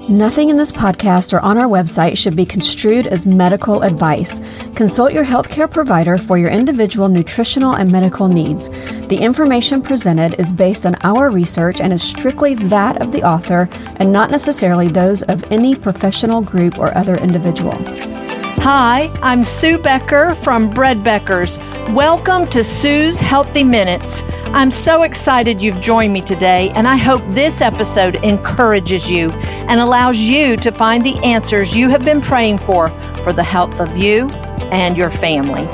Nothing in this podcast or on our website should be construed as medical advice. Consult your healthcare provider for your individual nutritional and medical needs. The information presented is based on our research and is strictly that of the author and not necessarily those of any professional group or other individual. Hi, I'm Sue Becker from Bread Beckers. Welcome to Sue's Healthy Minutes. I'm so excited you've joined me today, and I hope this episode encourages you and allows you to find the answers you have been praying for the health of you and your family.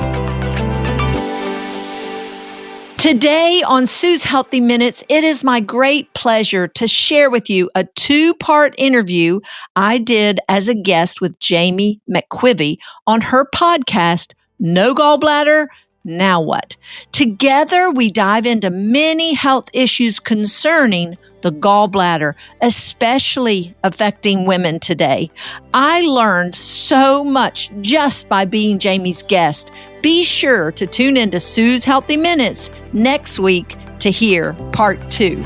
Today on Sue's Healthy Minutes, it is my great pleasure to share with you a two-part interview I did as a guest with Jami McQuivey on her podcast, No Gallbladder, Now What? Together, we dive into many health issues concerning the gallbladder, especially affecting women today. I learned so much just by being Jami's guest. Be sure to tune into Sue's Healthy Minutes next week to hear part 2.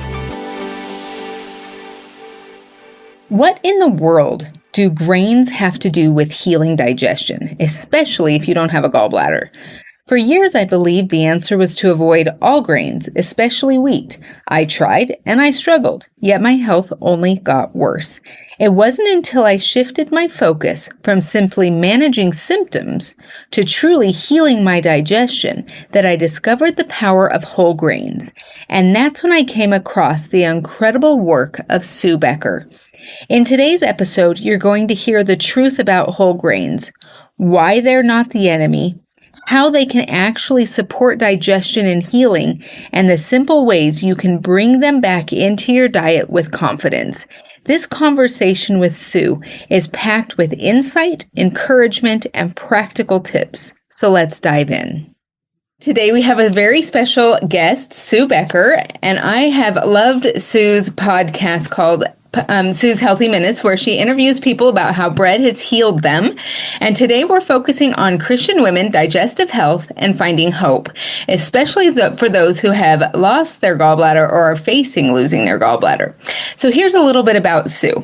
What in the world do grains have to do with healing digestion, especially if you don't have a gallbladder? For years, I believed the answer was to avoid all grains, especially wheat. I tried and I struggled, yet my health only got worse. It wasn't until I shifted my focus from simply managing symptoms to truly healing my digestion that I discovered the power of whole grains. And that's when I came across the incredible work of Sue Becker. In today's episode, you're going to hear the truth about whole grains, why they're not the enemy, how they can actually support digestion and healing, and the simple ways you can bring them back into your diet with confidence. This conversation with Sue is packed with insight, encouragement, and practical tips. So let's dive in. Today we have a very special guest, Sue Becker, and I have loved Sue's podcast called Sue's Healthy Minutes, where she interviews people about how bread has healed them. And today we're focusing on Christian women, digestive health, and finding hope, especially for those who have lost their gallbladder or are facing losing their gallbladder. So here's a little bit about Sue.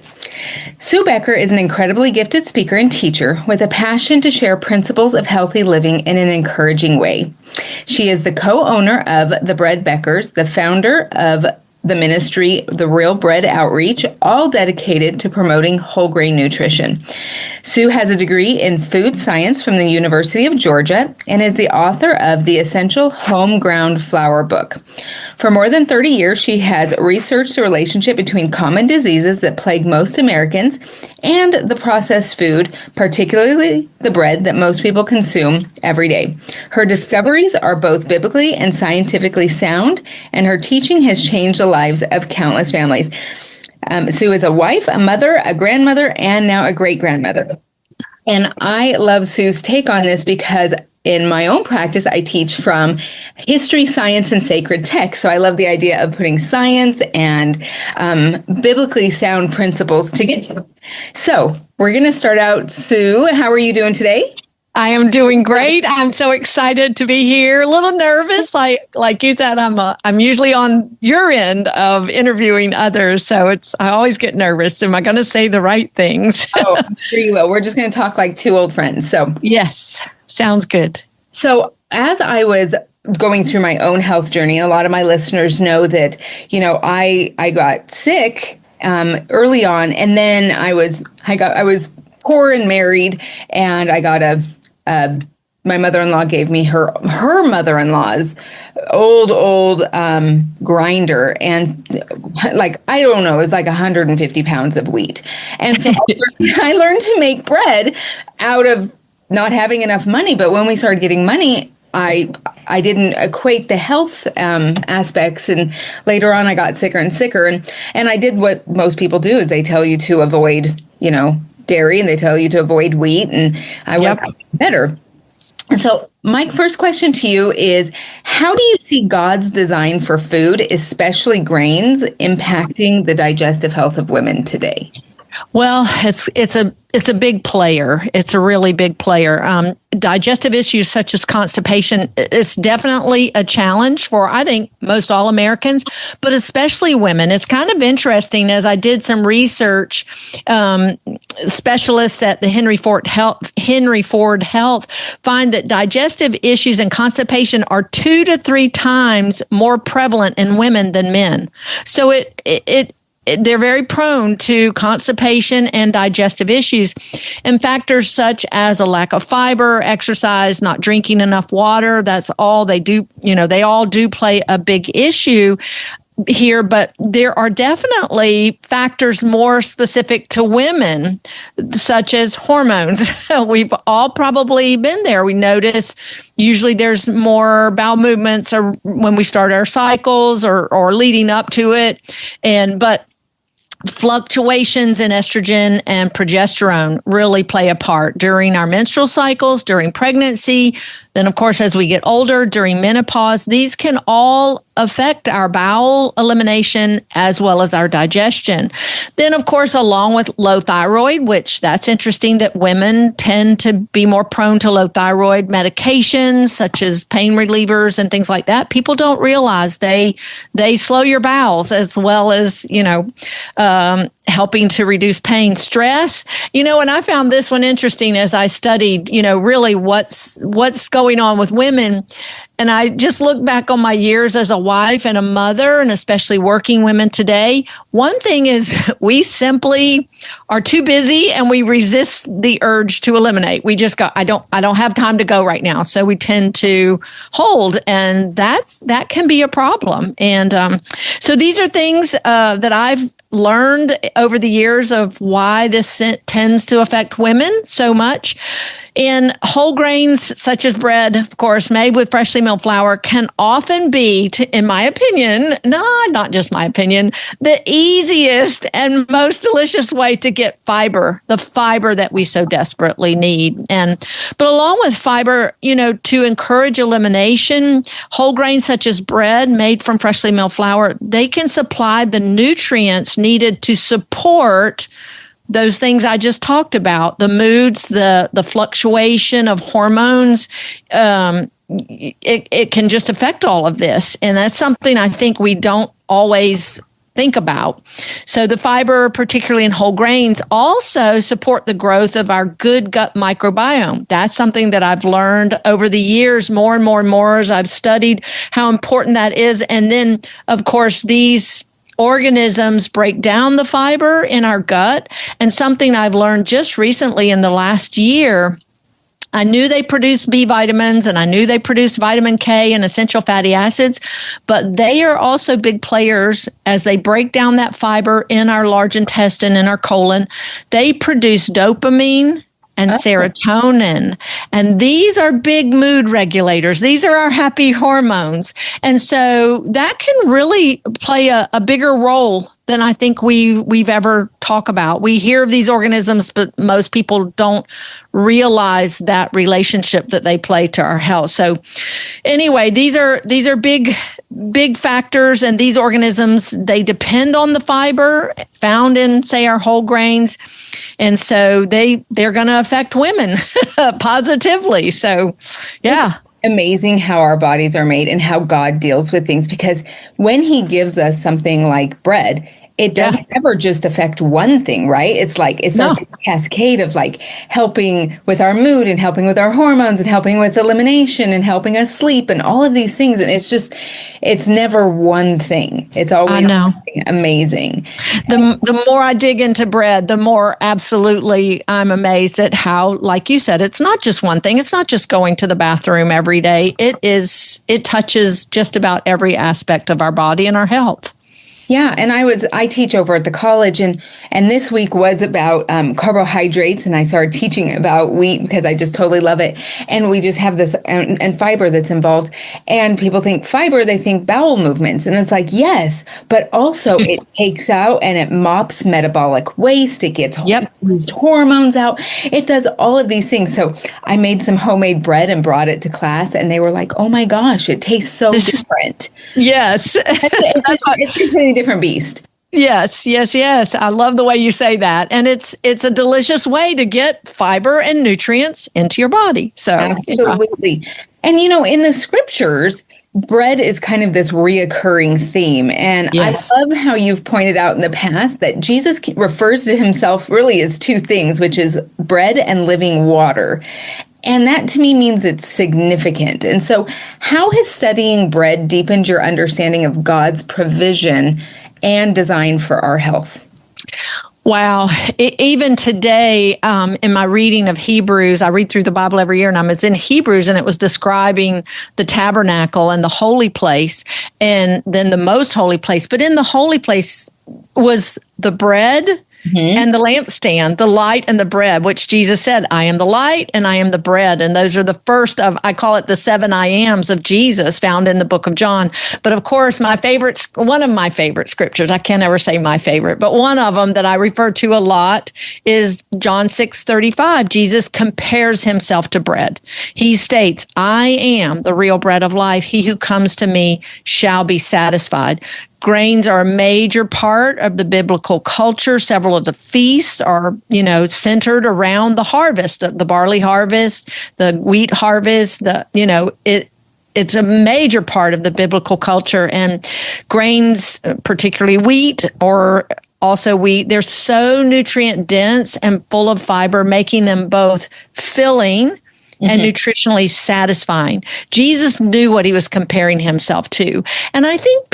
Sue Becker is an incredibly gifted speaker and teacher with a passion to share principles of healthy living in an encouraging way. She is the co-owner of the Bread Beckers, the founder of the ministry, The Real Bread Outreach, all dedicated to promoting whole grain nutrition. Sue has a degree in food science from the University of Georgia and is the author of the Essential Home Ground Flour book. For more than 30 years, she has researched the relationship between common diseases that plague most Americans and the processed food, particularly the bread that most people consume every day. Her discoveries are both biblically and scientifically sound, and her teaching has changed the lives of countless families. Sue is a wife, a mother, a grandmother, and now a great-grandmother. And I love Sue's take on this because in my own practice, I teach from history, science, and sacred text. So I love the idea of putting science and biblically sound principles together. So we're going to start out. Sue, how are you doing today? I am doing great. I'm so excited to be here. A little nervous, like you said. I'm usually on your end of interviewing others, so I always get nervous. Am I going to say the right things? Oh, I'm sure you will. We're just going to talk like two old friends. So yes, sounds good. So as I was going through my own health journey, a lot of my listeners know that I got sick early on, and then I was poor and married, and I got my mother-in-law gave me her mother-in-law's old grinder, and I don't know, it was like 150 pounds of wheat. And so I learned to make bread out of not having enough money. But when we started getting money, I didn't equate the health aspects, and later on I got sicker and sicker, and I did what most people do, is they tell you to avoid dairy, and they tell you to avoid wheat, and I wasn't better. So my first question to you is, how do you see God's design for food, especially grains, impacting the digestive health of women today? Well, it's a big player. It's a really big player. Digestive issues such as constipation, it's definitely a challenge for, I think, most all Americans, but especially women. It's kind of interesting as I did some research. Specialists at the Henry Ford Health find that digestive issues and constipation are 2 to 3 times more prevalent in women than men. So they're very prone to constipation and digestive issues, and factors such as a lack of fiber, exercise, not drinking enough water. That's all they do. They all do play a big issue here, but there are definitely factors more specific to women, such as hormones. We've all probably been there. We notice usually there's more bowel movements or when we start our cycles or leading up to it. But fluctuations in estrogen and progesterone really play a part during our menstrual cycles, during pregnancy. Then, of course, as we get older, during menopause, these can all affect our bowel elimination as well as our digestion. Then, of course, along with low thyroid, which that's interesting that women tend to be more prone to low thyroid medications such as pain relievers and things like that. People don't realize they slow your bowels as well as, helping to reduce pain, stress. And I found this one interesting as I studied, really what's going on with women. And I just look back on my years as a wife and a mother, and especially working women today. One thing is we simply are too busy and we resist the urge to eliminate. We just go, I don't have time to go right now. So we tend to hold, and that can be a problem. And so these are things that I've learned over the years of why this tends to affect women so much. And whole grains such as bread, of course, made with freshly milled flour can often be, in my opinion, not just my opinion, the easiest and most delicious way to get fiber, the fiber that we so desperately need. But along with fiber, to encourage elimination, whole grains such as bread made from freshly milled flour, they can supply the nutrients needed to support those things I just talked about, the moods, the fluctuation of hormones. It can just affect all of this. And that's something I think we don't always think about. So the fiber, particularly in whole grains, also support the growth of our good gut microbiome. That's something that I've learned over the years more and more and more as I've studied how important that is. And then, of course, these organisms break down the fiber in our gut. And something I've learned just recently in the last year, I knew they produce B vitamins and I knew they produce vitamin K and essential fatty acids, but they are also big players as they break down that fiber in our large intestine, in our colon. They produce dopamine and serotonin. And these are big mood regulators. These are our happy hormones. And so that can really play a bigger role than I think we've ever talked about. We hear of these organisms, but most people don't realize that relationship that they play to our health. So anyway, these are big factors, and these organisms, they depend on the fiber found in, say, our whole grains. And so they're going to affect women positively. So, yeah. Amazing how our bodies are made and how God deals with things, because when he gives us something like bread, it doesn't ever just affect one thing, right? It's like it's a cascade of like helping with our mood and helping with our hormones and helping with elimination and helping us sleep and all of these things. And it's never one thing. It's always amazing. The more I dig into bread, the more absolutely I'm amazed at how, like you said, it's not just one thing. It's not just going to the bathroom every day. It touches just about every aspect of our body and our health. Yeah, and I teach over at the college, and this week was about carbohydrates, and I started teaching about wheat because I just totally love it. And we just have this and fiber that's involved. And people think fiber, they think bowel movements, and it's like yes, but also it takes out and it mops metabolic waste. It gets used hormones out. It does all of these things. So I made some homemade bread and brought it to class, and they were like, "Oh my gosh, it tastes so different." Yes, it's a completely different beast. Yes, yes, yes. I love the way you say that. And it's a delicious way to get fiber and nutrients into your body. So, yeah. Absolutely. And in the scriptures, bread is kind of this reoccurring theme. And I Yes. love how you've pointed out in the past that Jesus refers to himself really as two things, which is bread and living water. And that to me means it's significant. And so, how has studying bread deepened your understanding of God's provision and design for our health? Wow. Even today, in my reading of Hebrews, I read through the Bible every year, and I was in Hebrews, and it was describing the tabernacle and the holy place, and then the most holy place. But in the holy place was the bread and the lampstand, the light and the bread, which Jesus said, I am the light and I am the bread. And those are the first of, I call it the 7 I ams of Jesus found in the book of John. But of course, one of my favorite scriptures, I can't ever say my favorite, but one of them that I refer to a lot is John 6:35. Jesus compares himself to bread. He states, I am the real bread of life. He who comes to me shall be satisfied. Grains are a major part of the biblical culture. Several of the feasts are, centered around the harvest, the barley harvest, the wheat harvest, it's a major part of the biblical culture. And grains, particularly wheat or also wheat, they're so nutrient dense and full of fiber, making them both filling and nutritionally satisfying. Jesus knew what he was comparing himself to. And I think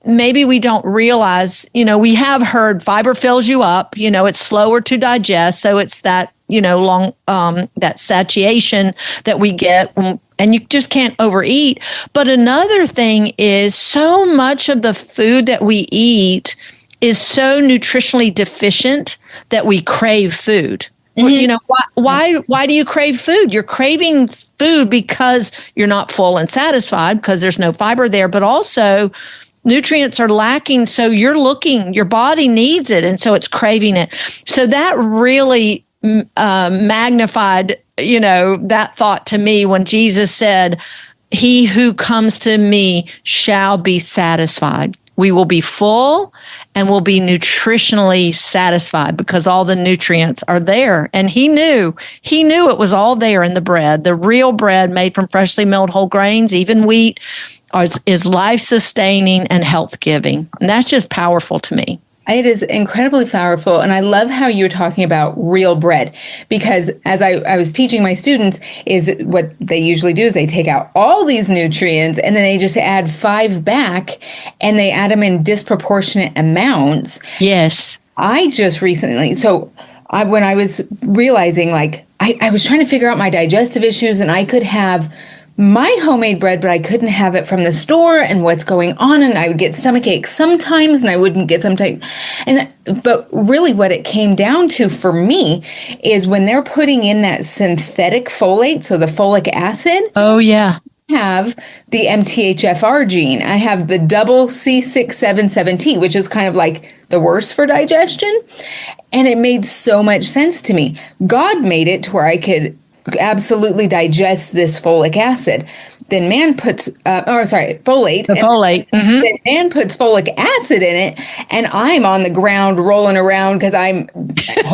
maybe we don't realize, we have heard fiber fills you up, it's slower to digest. So it's that, that satiation that we get, and you just can't overeat. But another thing is so much of the food that we eat is so nutritionally deficient that we crave food. Why do you crave food? You're craving food because you're not full and satisfied because there's no fiber there, but also nutrients are lacking. So your body needs it. And so it's craving it. So that really magnified, that thought to me when Jesus said, he who comes to me shall be satisfied. We will be full and will be nutritionally satisfied because all the nutrients are there. And he knew it was all there in the bread. The real bread made from freshly milled whole grains, even wheat, is life-sustaining and health-giving. And that's just powerful to me. It is incredibly powerful. And I love how you're talking about real bread, because as I was teaching my students, is what they usually do is they take out all these nutrients and then they just add 5 back, and they add them in disproportionate amounts. Yes. I just recently, when I was realizing, I was trying to figure out my digestive issues, and I could have my homemade bread, but I couldn't have it from the store, and what's going on. And I would get stomach aches sometimes, and I wouldn't get sometimes. But really what it came down to for me is when they're putting in that synthetic folate, so the folic acid. Oh, yeah. I have the MTHFR gene. I have the double C677T, which is kind of like the worst for digestion. And it made so much sense to me. God made it to where I could absolutely digest this folic acid. Then man puts, folate. The folate. Mm-hmm. Then man puts folic acid in it, and I'm on the ground rolling around because I'm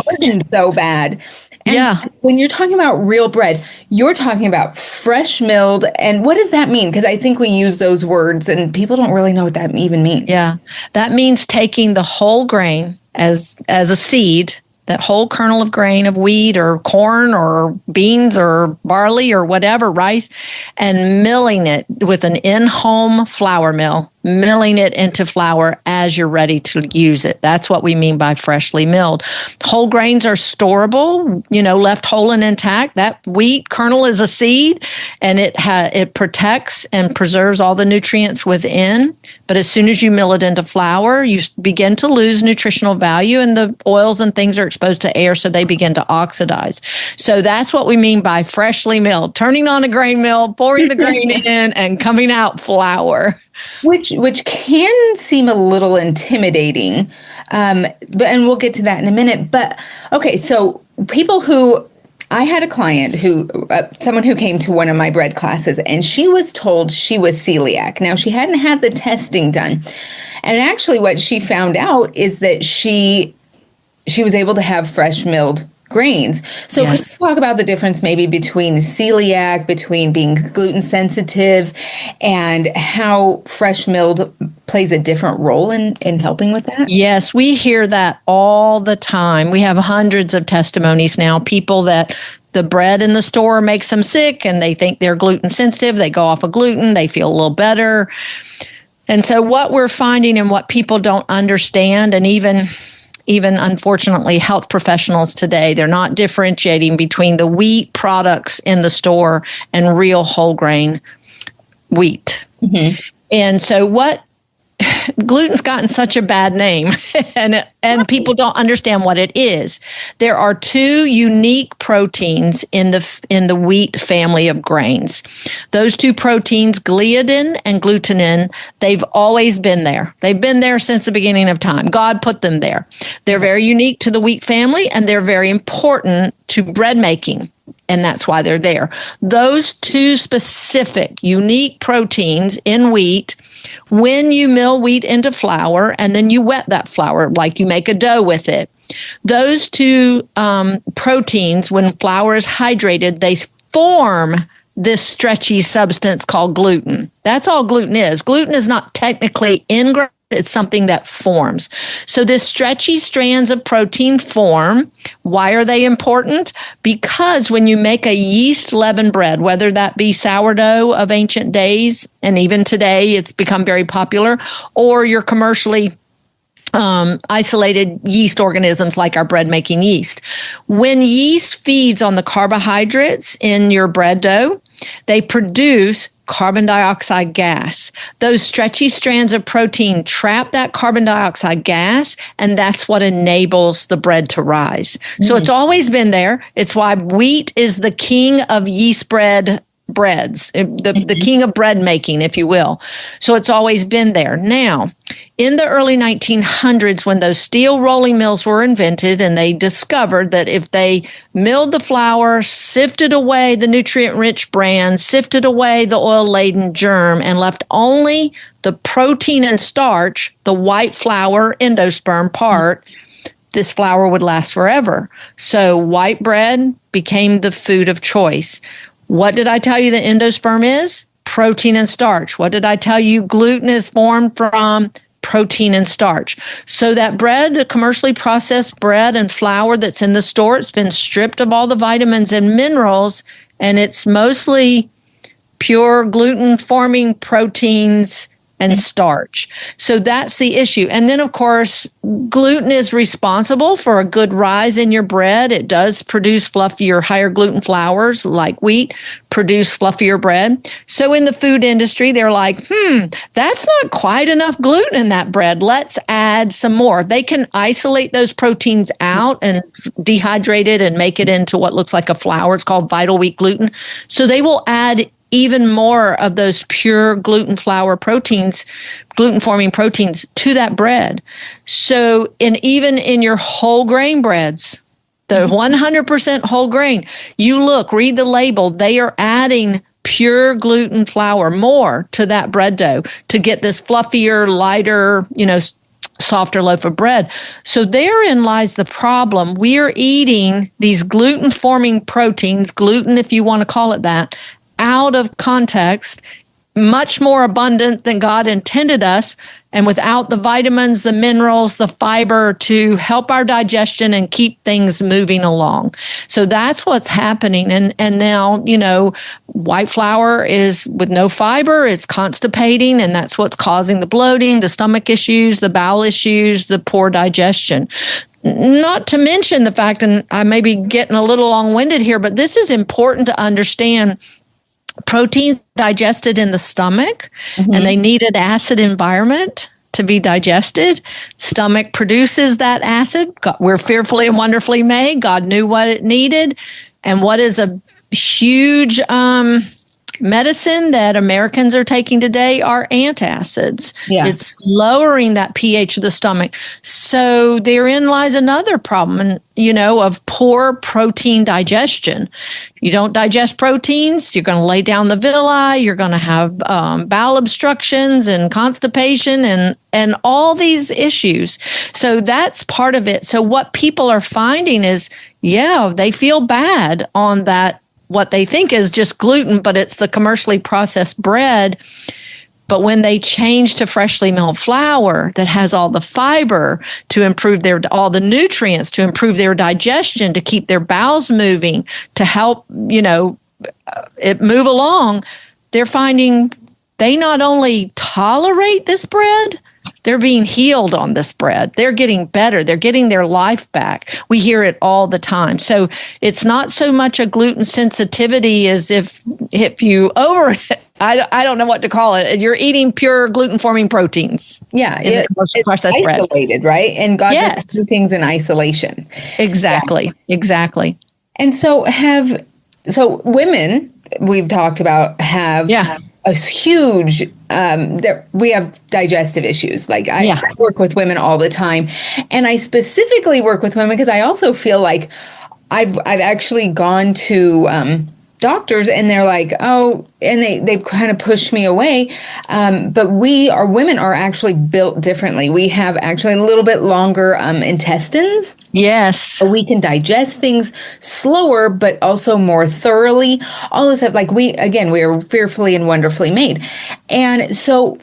hurting so bad. And when you're talking about real bread, you're talking about fresh milled. And what does that mean? Because I think we use those words and people don't really know what that even means. Yeah. That means taking the whole grain as a seed, that whole kernel of grain of wheat or corn or beans or barley or whatever, rice, and milling it with an in-home flour mill, milling it into flour as you're ready to use it. That's what we mean by freshly milled. Whole grains are storable, left whole and intact. That wheat kernel is a seed, and it protects and preserves all the nutrients within. But as soon as you mill it into flour, you begin to lose nutritional value, and the oils and things are exposed to air, so they begin to oxidize. So that's what we mean by freshly milled, turning on a grain mill, pouring the grain in, and coming out flour. Which can seem a little intimidating, and we'll get to that in a minute. But okay, so I had a client someone who came to one of my bread classes, and she was told she was celiac. Now, she hadn't had the testing done. And actually what she found out is that she was able to have fresh milled grains. So could you talk about the difference maybe between celiac, between being gluten sensitive, and how fresh milled plays a different role in helping with that? Yes, we hear that all the time. We have hundreds of testimonies now, people that the bread in the store makes them sick and they think they're gluten sensitive. They go off of gluten, they feel a little better. And so what we're finding and what people don't understand, and even unfortunately health professionals today, they're not differentiating between the wheat products in the store and real whole grain wheat. Mm-hmm. And so gluten's gotten such a bad name and people don't understand what it is. There are two unique proteins in the wheat family of grains. Those two proteins, gliadin and glutenin, they've always been there. They've been there since the beginning of time. God put them there. They're very unique to the wheat family and they're very important to bread making. And that's why they're there. Those two specific unique proteins in wheat, when you mill wheat into flour and then you wet that flour, like you make a dough with it, those two proteins, when flour is hydrated, they form this stretchy substance called gluten. That's all gluten is. Gluten is not technically in grain. It's something that forms. So this stretchy strands of protein form. Why are they important? Because when you make a yeast leavened bread, whether that be sourdough of ancient days, and even today it's become very popular, or your commercially isolated yeast organisms like our bread making yeast. When yeast feeds on the carbohydrates in your bread dough, they produce carbon dioxide gas. Those stretchy strands of protein trap that carbon dioxide gas, and that's what enables the bread to rise. So it's always been there. It's why wheat is the king of yeast breads, the king of bread making, if you will. So it's always been there. Now, in the early 1900s, when those steel rolling mills were invented, and they discovered that if they milled the flour, sifted away the nutrient-rich bran, sifted away the oil-laden germ, and left only the protein and starch, the white flour endosperm part, this flour would last forever. So white bread became the food of choice. What did I tell you the endosperm is? Protein and starch. What did I tell you gluten is formed from? Protein and starch. So that bread, the commercially processed bread and flour that's in the store, it's been stripped of all the vitamins and minerals, and it's mostly pure gluten-forming proteins and starch. So that's the issue. And then, of course, gluten is responsible for a good rise in your bread. It does produce fluffier, higher gluten flours like wheat, produce fluffier bread. So in the food industry, they're like, that's not quite enough gluten in that bread. Let's add some more. They can isolate those proteins out and dehydrate it and make it into what looks like a flour. It's called vital wheat gluten. So they will add even more of those pure gluten flour proteins, gluten-forming proteins to that bread. So even in your whole grain breads, the 100% whole grain, read the label, they are adding pure gluten flour more to that bread dough to get this fluffier, lighter, softer loaf of bread. So therein lies the problem. We are eating these gluten-forming proteins, gluten if you want to call it that, out of context, much more abundant than God intended us, and without the vitamins, the minerals, the fiber to help our digestion and keep things moving along. So that's what's happening. And now, white flour is with no fiber, it's constipating, and that's what's causing the bloating, the stomach issues, the bowel issues, the poor digestion. Not to mention the fact, and I may be getting a little long-winded here, but this is important to understand. Protein digested in the stomach, and they need an acid environment to be digested. Stomach produces that acid. We're fearfully and wonderfully made. God knew what it needed. And what is a huge medicine that Americans are taking today are antacids. Yeah. It's lowering that pH of the stomach. So therein lies another problem, of poor protein digestion. You don't digest proteins, you're going to lay down the villi, you're going to have bowel obstructions and constipation and all these issues. So that's part of it. So what people are finding is, they feel bad on that, what they think is just gluten, but it's the commercially processed bread. But when they change to freshly milled flour that has all the fiber to improve all the nutrients, to improve their digestion, to keep their bowels moving, to help, it move along, they're finding they not only tolerate this bread, they're being healed on this bread. They're getting better. They're getting their life back. We hear it all the time. So it's not so much a gluten sensitivity as if you I don't know what to call it. You're eating pure gluten-forming proteins. Yeah, it's processed isolated, bread. Right? And God does do things in isolation. Exactly. And so women, we've talked about, have a huge, we have digestive issues. Like I work with women all the time, and I specifically work with women because I also feel like I've actually gone to doctors and they're like, oh, and they've kind of pushed me away. But women are actually built differently. We have actually a little bit longer intestines. Yes. So we can digest things slower, but also more thoroughly. All this stuff, like we are fearfully and wonderfully made. And so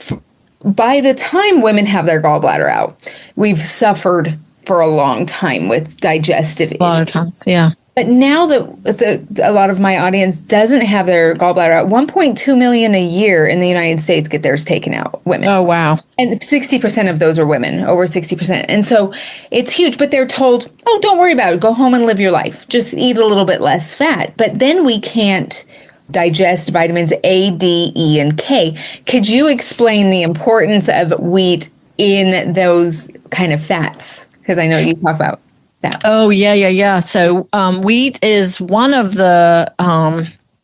by the time women have their gallbladder out, we've suffered for a long time with digestive issues. A lot of times, yeah. But now that a lot of my audience doesn't have their gallbladder out, 1.2 million a year in the United States get theirs taken out, women. Oh, wow. And 60% of those are women, over 60%. And so it's huge, but they're told, oh, don't worry about it. Go home and live your life. Just eat a little bit less fat. But then we can't digest vitamins A, D, E, and K. Could you explain the importance of wheat in those kind of fats? Because I know you talk about that. Oh, yeah. So wheat is one of the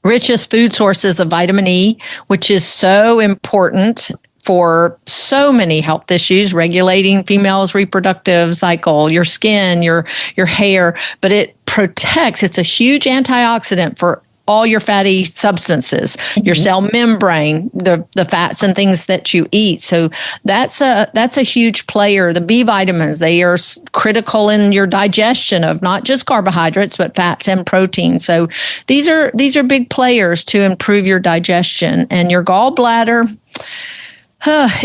richest food sources of vitamin E, which is so important for so many health issues, regulating females' reproductive cycle, your skin, your hair, but it protects. It's a huge antioxidant for all your fatty substances, your cell membrane, the fats and things that you eat. So that's a huge player. The B vitamins, they are critical in your digestion of not just carbohydrates, but fats and proteins. So these are big players to improve your digestion, and your gallbladder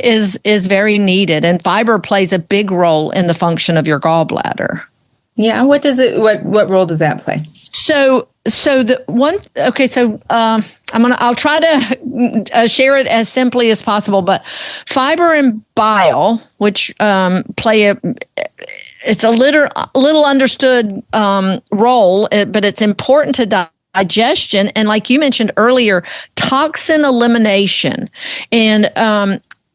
is very needed, and fiber plays a big role in the function of your gallbladder. Yeah. What role does that play? I'll try to share it as simply as possible, but fiber and bile, which it's a little understood role, but it's important to digestion. And like you mentioned earlier, toxin elimination. And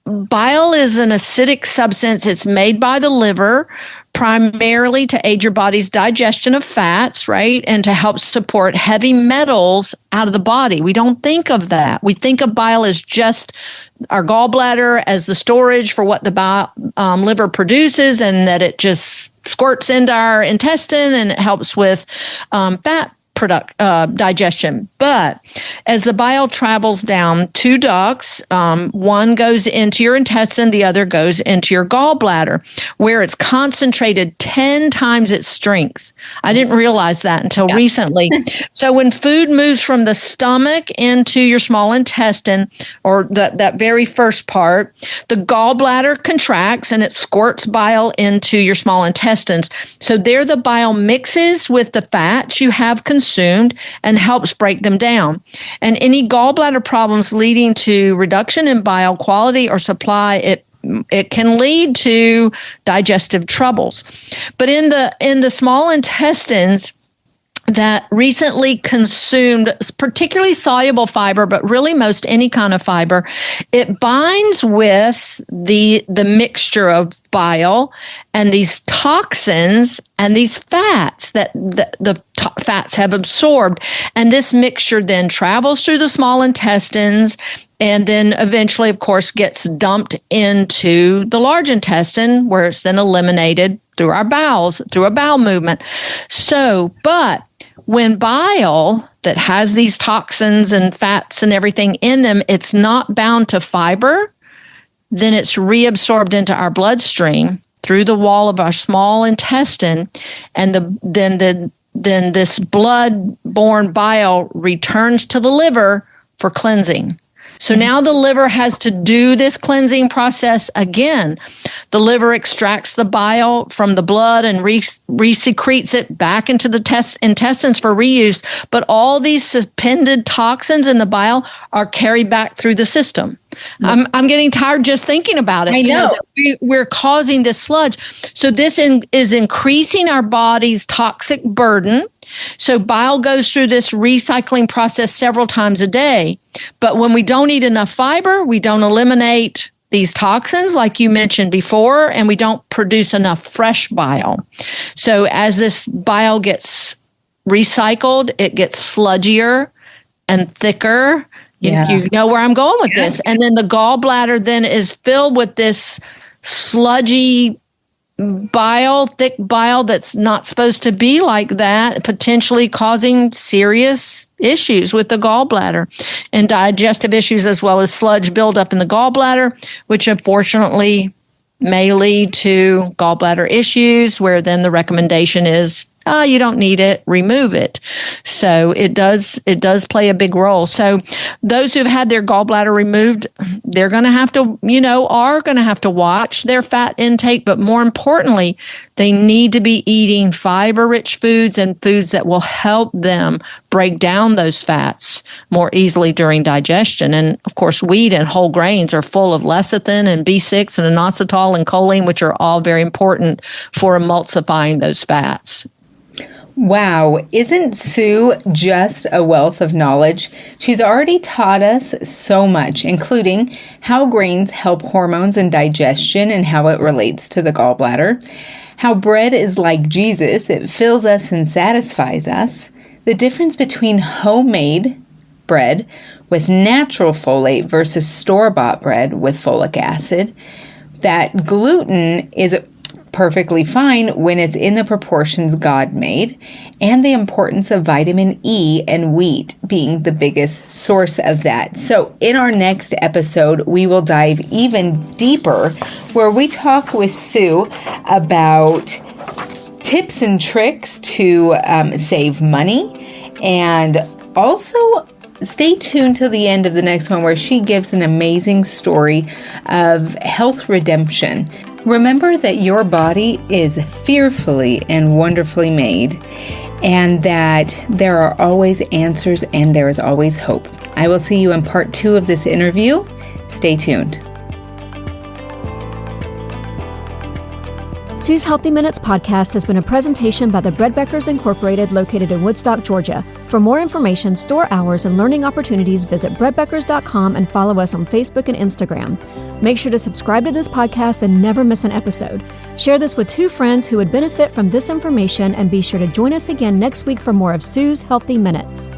bile is an acidic substance. It's made by the liver, primarily to aid your body's digestion of fats, right? And to help support heavy metals out of the body. We don't think of that. We think of bile as just our gallbladder as the storage for what the liver produces, and that it just squirts into our intestine and it helps with fat digestion. But as the bile travels down two ducts, one goes into your intestine, the other goes into your gallbladder, where it's concentrated 10 times its strength. I didn't realize that until recently. So when food moves from the stomach into your small intestine, or that very first part, the gallbladder contracts and it squirts bile into your small intestines. So there the bile mixes with the fats you have consumed and helps break them down. And any gallbladder problems leading to reduction in bile quality or supply, it can lead to digestive troubles. But in the small intestines that recently consumed particularly soluble fiber, but really most any kind of fiber, it binds with the mixture of bile and these toxins and these fats that the fats have absorbed. And this mixture then travels through the small intestines and then eventually, of course, gets dumped into the large intestine where it's then eliminated through our bowels, through a bowel movement. So, but when bile that has these toxins and fats and everything in them, it's not bound to fiber, then it's reabsorbed into our bloodstream through the wall of our small intestine, and then this blood-borne bile returns to the liver for cleansing. So now the liver has to do this cleansing process again. The liver extracts the bile from the blood and resecretes it back into the intestines for reuse. But all these suspended toxins in the bile are carried back through the system. Yep. I'm getting tired just thinking about it. I know. That we're causing this sludge. So this is increasing our body's toxic burden. So bile goes through this recycling process several times a day. But when we don't eat enough fiber, we don't eliminate these toxins like you mentioned before, and we don't produce enough fresh bile. So as this bile gets recycled, it gets sludgier and thicker. You know where I'm going with this. And then the gallbladder then is filled with this sludgy bile, thick bile that's not supposed to be like that, potentially causing serious issues with the gallbladder and digestive issues, as well as sludge buildup in the gallbladder, which unfortunately may lead to gallbladder issues, where then the recommendation is, you don't need it, remove it. So it does play a big role. So those who've had their gallbladder removed, they're going to have to, are going to have to watch their fat intake. But more importantly, they need to be eating fiber-rich foods and foods that will help them break down those fats more easily during digestion. And of course, wheat and whole grains are full of lecithin and B6 and inositol and choline, which are all very important for emulsifying those fats. Wow, isn't Sue just a wealth of knowledge? She's already taught us so much, including how grains help hormones and digestion and how it relates to the gallbladder, how bread is like Jesus, it fills us and satisfies us, the difference between homemade bread with natural folate versus store-bought bread with folic acid, that gluten is perfectly fine when it's in the proportions God made, and the importance of vitamin E and wheat being the biggest source of that. So in our next episode, we will dive even deeper, where we talk with Sue about tips and tricks to save money, and also stay tuned till the end of the next one, where she gives an amazing story of health redemption. Remember that your body is fearfully and wonderfully made, and that there are always answers and there is always hope. I will see you in part 2 of this interview. Stay tuned. Sue's Healthy Minutes podcast has been a presentation by the Bread Beckers Incorporated, located in Woodstock, Georgia. For more information, store hours, and learning opportunities, visit breadbeckers.com and follow us on Facebook and Instagram. Make sure to subscribe to this podcast and never miss an episode. Share this with 2 friends who would benefit from this information, and be sure to join us again next week for more of Sue's Healthy Minutes.